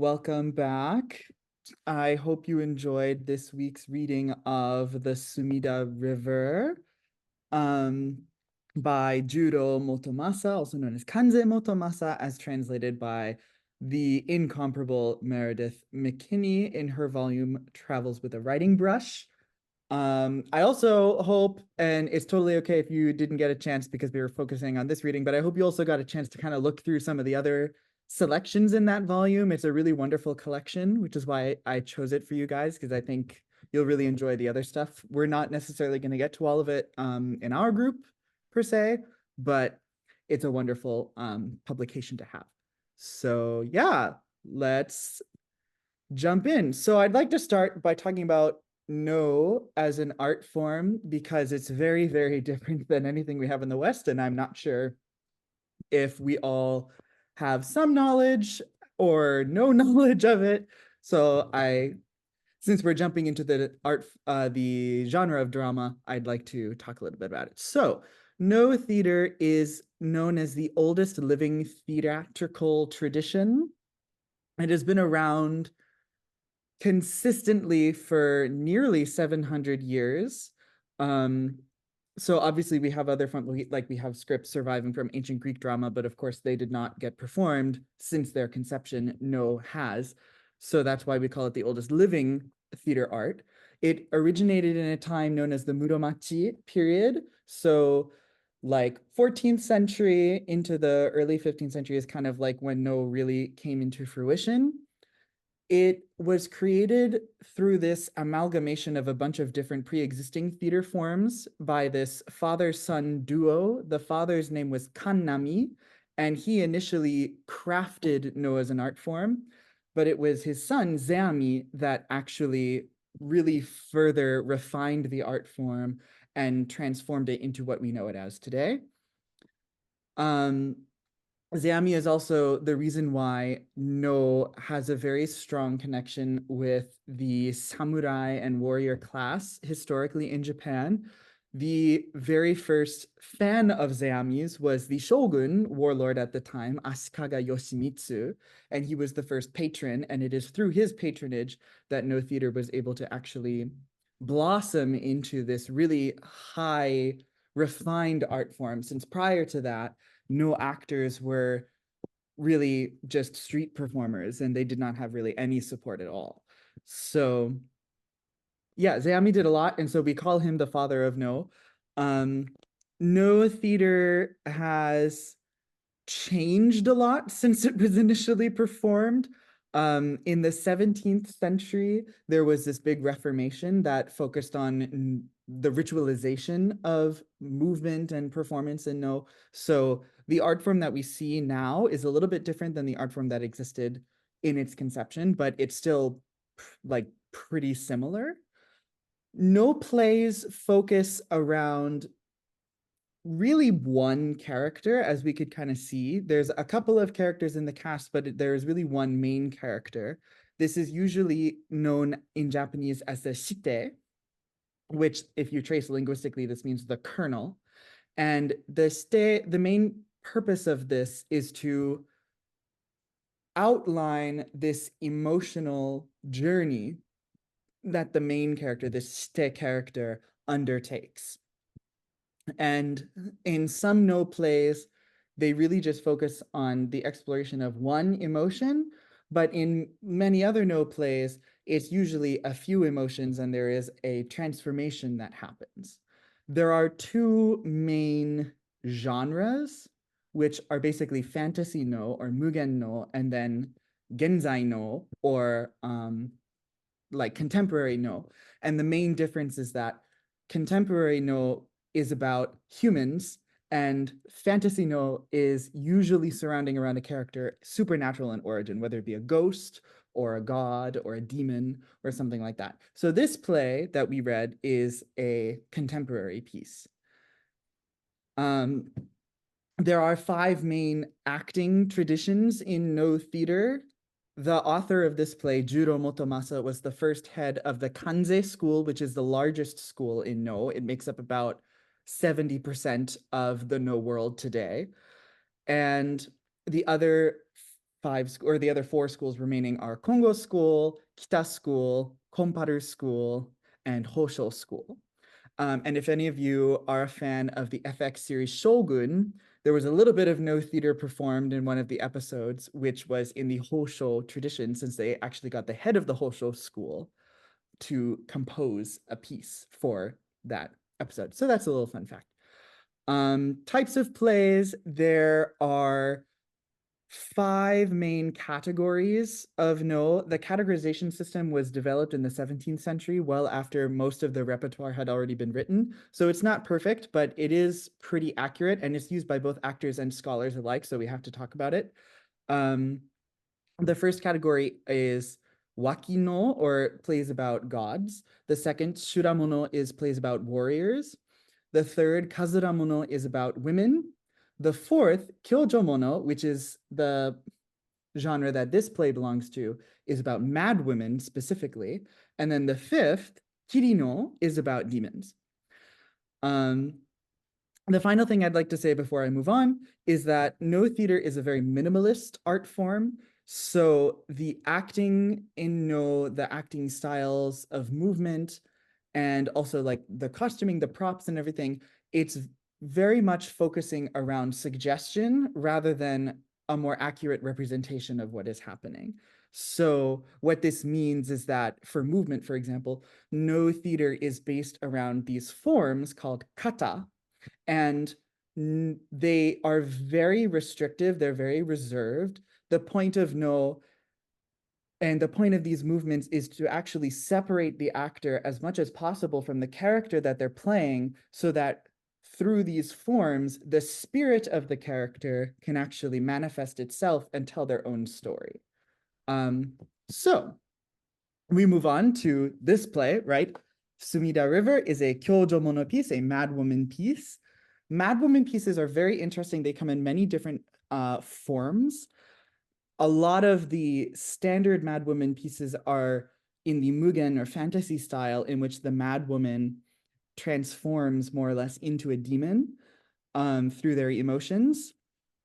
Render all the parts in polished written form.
welcome back. I hope you enjoyed this week's reading of the Sumida River um, by Juro Motomasa, also known as Kanze Motomasa, as translated by the incomparable Meredith McKinney in her volume Travels with a Writing Brush. I also hope, and it's totally okay if you didn't get a chance because we were focusing on this reading, but I hope you also got a chance to kind of look through some of the other selections in that volume. It's a really wonderful collection, which is why I chose it for you guys, because I think you'll really enjoy the other stuff. We're not necessarily going to get to all of it in our group per se, but it's a wonderful publication to have. So yeah, let's jump in. So I'd like to start by talking about no as an art form because it's very, very different than anything we have in the West. And I'm not sure if we all have some knowledge or no knowledge of it. So since we're jumping into the genre of drama, I'd like to talk a little bit about it. So no theater is known as the oldest living theatrical tradition. It has been around consistently for nearly 700 years. So obviously we have other like we have scripts surviving from ancient Greek drama, but of course they did not get performed since their conception. No has. So that's why we call it the oldest living theater art. It originated in a time known as the Muromachi period. So like 14th century into the early 15th century is kind of like when no really came into fruition. It was created through this amalgamation of a bunch of different pre-existing theater forms by this father-son duo. The father's name was Kannami, and he initially crafted No as an art form, but it was his son, Zeami, that actually really further refined the art form and transformed it into what we know it as today. Zeami is also the reason why No has a very strong connection with the samurai and warrior class historically in Japan. The very first fan of Zeami's was the shogun, warlord at the time, Ashikaga Yoshimitsu, and he was the first patron, and it is through his patronage that No theater was able to actually blossom into this really high, refined art form, since prior to that, no actors were really just street performers and they did not have really any support at all. So yeah, Zeami did a lot, and so we call him the father of No. No theater has changed a lot since it was initially performed. In the 17th century, there was this big reformation that focused on the ritualization of movement and performance in No. So the art form that we see now is a little bit different than the art form that existed in its conception, but it's still like pretty similar. No plays focus around really one character, as we could kind of see. There's a couple of characters in the cast, but there's really one main character. This is usually known in Japanese as the shite, which if you trace linguistically, this means the kernel. And the main purpose of this is to outline this emotional journey that the main character, this shite character, undertakes. And in some No plays, they really just focus on the exploration of one emotion. But in many other No plays, it's usually a few emotions and there is a transformation that happens. There are two main genres, which are basically fantasy No or Mugen No, and then Genzai No, or like contemporary No. And the main difference is that contemporary No is about humans, and fantasy No is usually surrounding around a character supernatural in origin, whether it be a ghost or a god or a demon or something like that. So this play that we read is a contemporary piece. There are 5 main acting traditions in No theater. The author of this play, Juro Motomasa, was the first head of the Kanze school, which is the largest school in No. It makes up about 70% of the No world today. And the other or the other four schools remaining are Kongo School, Kita School, Komparu School, and Hosho School. And if any of you are a fan of the FX series Shogun, there was a little bit of no theater performed in one of the episodes, which was in the Hosho tradition, since they actually got the head of the Hosho school to compose a piece for that episode. So that's a little fun fact. Types of plays, there are 5 main categories of no. The categorization system was developed in the 17th century, well after most of the repertoire had already been written. So it's not perfect, but it is pretty accurate, and it's used by both actors and scholars alike, so we have to talk about it. The first category is wakino, or plays about gods. The second, shuramono, is plays about warriors. The third, kazuramono, is about women. The fourth, kyojomono, which is the genre that this play belongs to, is about mad women specifically. And then the fifth, kirino, is about demons. The final thing I'd like to say before I move on is that no theater is a very minimalist art form. So the acting in no, the acting styles of movement, and also like the costuming, the props and everything, it's very much focusing around suggestion rather than a more accurate representation of what is happening. So what this means is that for movement, for example, no theater is based around these forms called kata, and they are very restrictive, they're very reserved. The point of no, and the point of these movements is to actually separate the actor as much as possible from the character that they're playing, so that through these forms, the spirit of the character can actually manifest itself and tell their own story. So we move on to this play, right? Sumida River is a kyojo mono piece, a mad woman piece. Mad woman pieces are very interesting. They come in many different forms. A lot of the standard mad woman pieces are in the mugen or fantasy style, in which the mad woman transforms more or less into a demon through their emotions.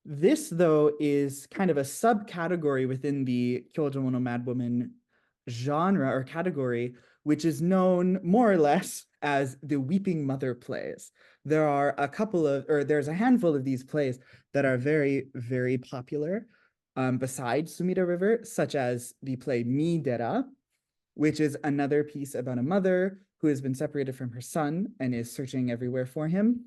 This, though, is kind of a subcategory within the kyojo mono mad woman genre or category, which is known more or less as the weeping mother plays. There are a couple of, or there's a handful of these plays that are very, very popular besides Sumida River, such as the play Midera, which is another piece about a mother who has been separated from her son and is searching everywhere for him.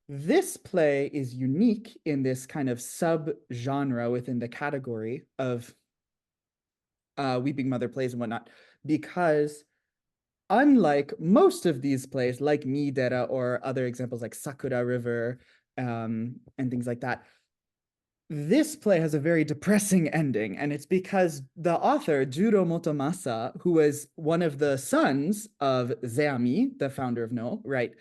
This play is unique in this kind of sub-genre within the category of weeping mother plays and whatnot, because unlike most of these plays, like Midera or other examples like Sakura River and things like that, this play has a very depressing ending, and it's because the author, Juro Motomasa, who was one of the sons of Zeami, the founder of No, right?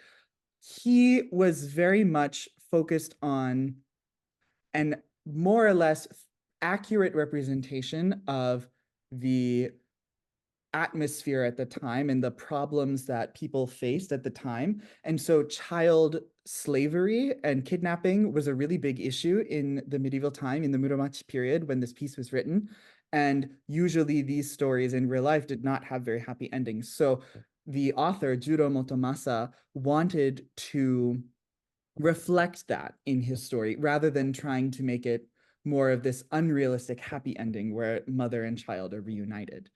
He was very much focused on an more or less accurate representation of the atmosphere at the time and the problems that people faced at the time. And so child slavery and kidnapping was a really big issue in the medieval time, in the Muromachi period when this piece was written. And usually these stories in real life did not have very happy endings. So the author, Juro Motomasa, wanted to reflect that in his story rather than trying to make it more of this unrealistic happy ending where mother and child are reunited.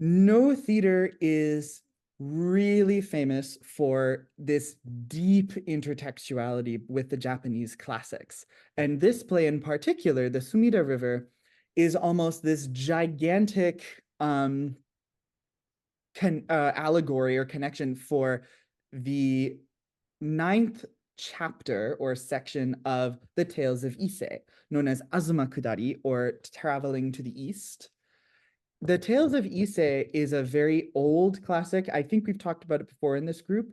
No theater is really famous for this deep intertextuality with the Japanese classics. And this play in particular, the Sumida River, is almost this gigantic allegory or connection for the 9th chapter or section of the Tales of Ise, known as Azuma Kudari, or Traveling to the East. The Tales of Ise is a very old classic. I think we've talked about it before in this group.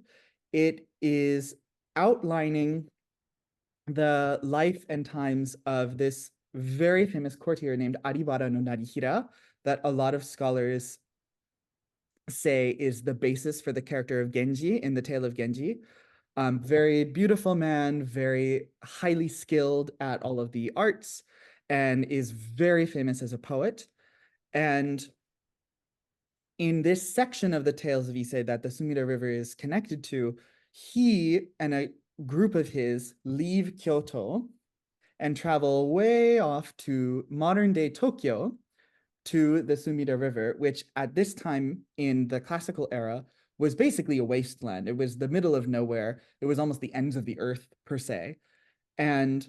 It is outlining the life and times of this very famous courtier named Aribara no Narihira, that a lot of scholars say is the basis for the character of Genji in the Tale of Genji. Very beautiful man, very highly skilled at all of the arts, and is very famous as a poet. And in this section of the Tales of Ise that the Sumida River is connected to, he and a group of his leave Kyoto and travel way off to modern day Tokyo to the Sumida River, which at this time in the classical era was basically a wasteland. It was the middle of nowhere. It was almost the ends of the earth, per se. And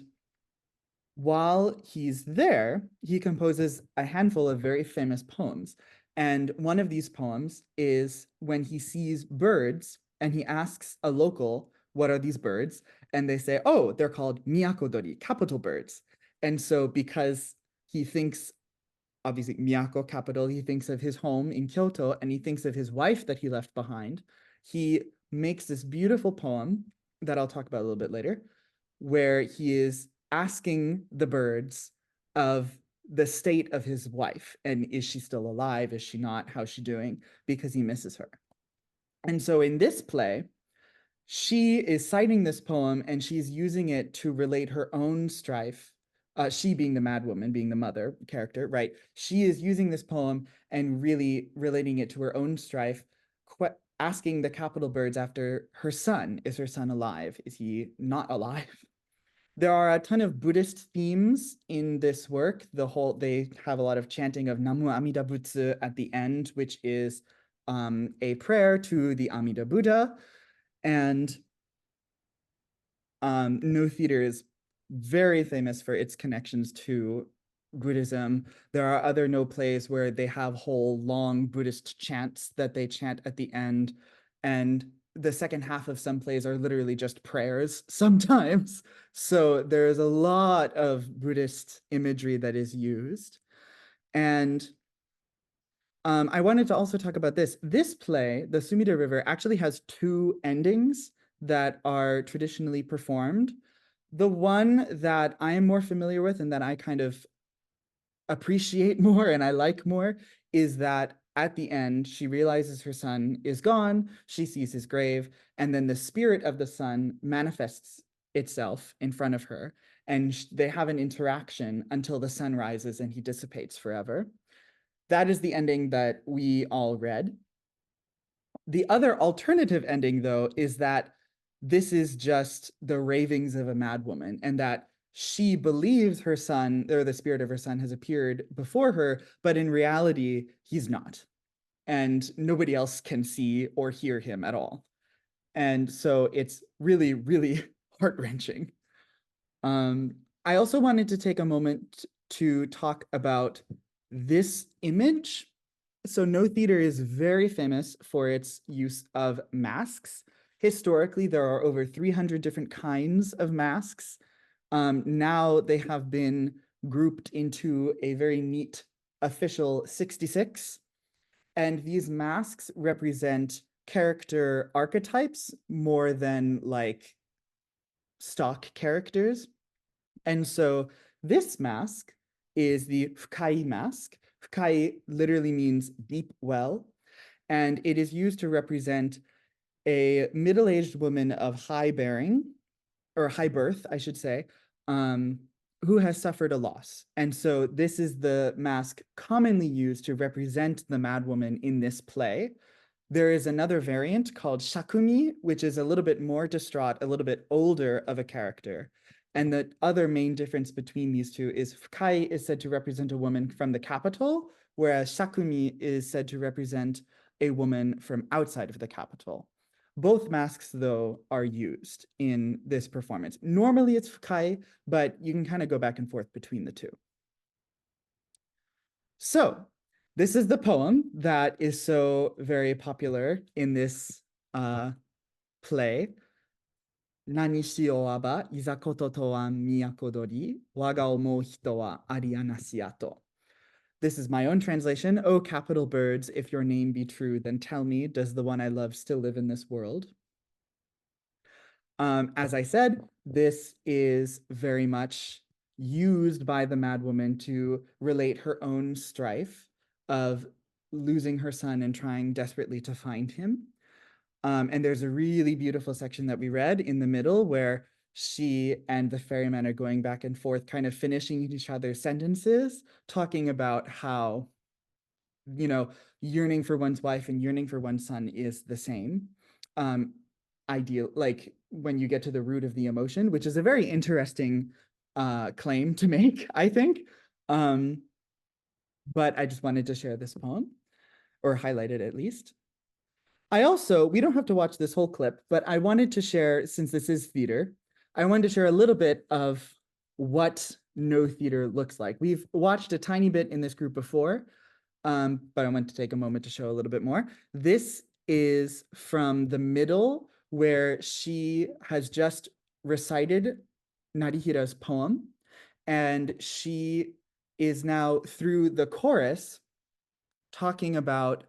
while he's there, he composes a handful of very famous poems. And one of these poems is when he sees birds and he asks a local, what are these birds? And they say, oh, they're called miyakodori, capital birds. And so because he thinks, obviously, Miyako, capital, he thinks of his home in Kyoto and he thinks of his wife that he left behind, he makes this beautiful poem that I'll talk about a little bit later, where he is asking the birds of the state of his wife. And is she still alive? Is she not? How's she doing? Because he misses her. And so in this play, she is citing this poem and she's using it to relate her own strife. She being the mad woman, being the mother character, right? She is using this poem and really relating it to her own strife, asking the capital birds after her son. Is her son alive? Is he not alive? There are a ton of Buddhist themes in this work. They have a lot of chanting of Namu Amida Butsu at the end, which is a prayer to the Amida Buddha. And No Theater is very famous for its connections to Buddhism. There are other No plays where they have whole long Buddhist chants that they chant at the end. And the second half of some plays are literally just prayers sometimes. So there's a lot of Buddhist imagery that is used. And I wanted to also talk about this. This play, The Sumida River, actually has two endings that are traditionally performed. The one that I am more familiar with and that I kind of appreciate more and I like more is that at the end, she realizes her son is gone, she sees his grave, and then the spirit of the son manifests itself in front of her, and they have an interaction until the sun rises and he dissipates forever. That is the ending that we all read. The other alternative ending, though, is that this is just the ravings of a madwoman and that she believes her son, or the spirit of her son, has appeared before her, but in reality, he's not. And nobody else can see or hear him at all. And so it's really, really heart-wrenching. I also wanted to take a moment to talk about this image. So No Theater is very famous for its use of masks. Historically, there are over 300 different kinds of masks. Now they have been grouped into a very neat official 66. And these masks represent character archetypes more than like stock characters. And so this mask is the Fukai mask. Fukai literally means deep well, and it is used to represent a middle-aged woman of high bearing, or high birth, I should say, who has suffered a loss. And so this is the mask commonly used to represent the madwoman in this play. There is another variant called Shakumi, which is a little bit more distraught, a little bit older of a character. And the other main difference between these two is Fukai is said to represent a woman from the capital, whereas Shakumi is said to represent a woman from outside of the capital. Both masks, though, are used in this performance. Normally it's Fukai, but you can kind of go back and forth between the two. So this is the poem that is so very popular in this play. Nani shio aba, izakoto to wa miyakodori, waga omou hito wa arianasi ato. This is my own translation. Oh, capital birds, if your name be true, then tell me, does the one I love still live in this world? As I said, this is very much used by the madwoman to relate her own strife of losing her son and trying desperately to find him. And there's a really beautiful section that we read in the middle where she and the ferryman are going back and forth, kind of finishing each other's sentences, talking about how, you know, yearning for one's wife and yearning for one's son is the same. Ideal, like when you get to the root of the emotion, which is a very interesting claim to make, I think. But I just wanted to share this poem, or highlight it at least. We don't have to watch this whole clip, but I wanted to share, since this is theater, I wanted to share a little bit of what no theater looks like. We've watched a tiny bit in this group before, but I want to take a moment to show a little bit more. This is from the middle, where she has just recited Narihira's poem, and she is now through the chorus talking about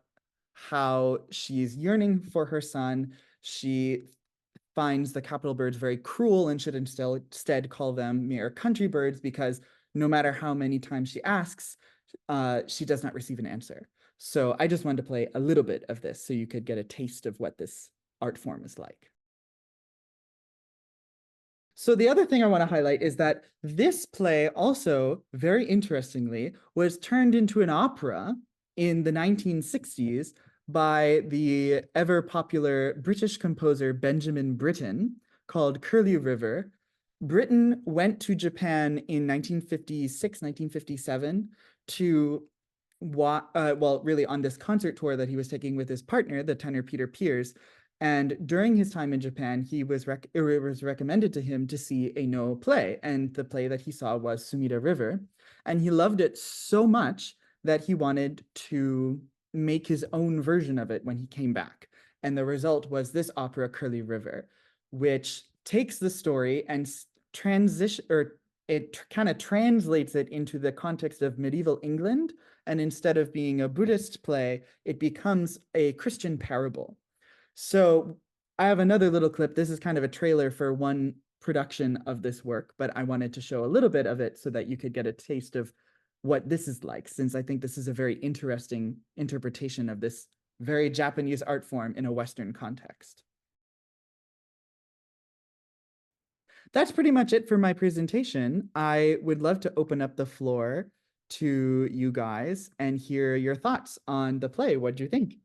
how she's yearning for her son. She finds the capital birds very cruel and should instead call them mere country birds, because no matter how many times she asks, she does not receive an answer. So I just wanted to play a little bit of this so you could get a taste of what this art form is like. So the other thing I want to highlight is that this play also, very interestingly, was turned into an opera in the 1960s by the ever popular British composer Benjamin Britten, called Curlew River. Britten went to Japan in 1956, 1957 to really on this concert tour that he was taking with his partner, the tenor Peter Pears. And during his time in Japan, it was recommended to him to see a No play. And the play that he saw was Sumida River. And he loved it so much that he wanted to make his own version of it when he came back. And the result was this opera, Curlew River, which takes the story and it kind of translates it into the context of medieval England. And instead of being a Buddhist play, it becomes a Christian parable. So I have another little clip. This is kind of a trailer for one production of this work, but I wanted to show a little bit of it so that you could get a taste of what this is like, since I think this is a very interesting interpretation of this very Japanese art form in a Western context. That's pretty much it for my presentation. I would love to open up the floor to you guys and hear your thoughts on the play. What do you think?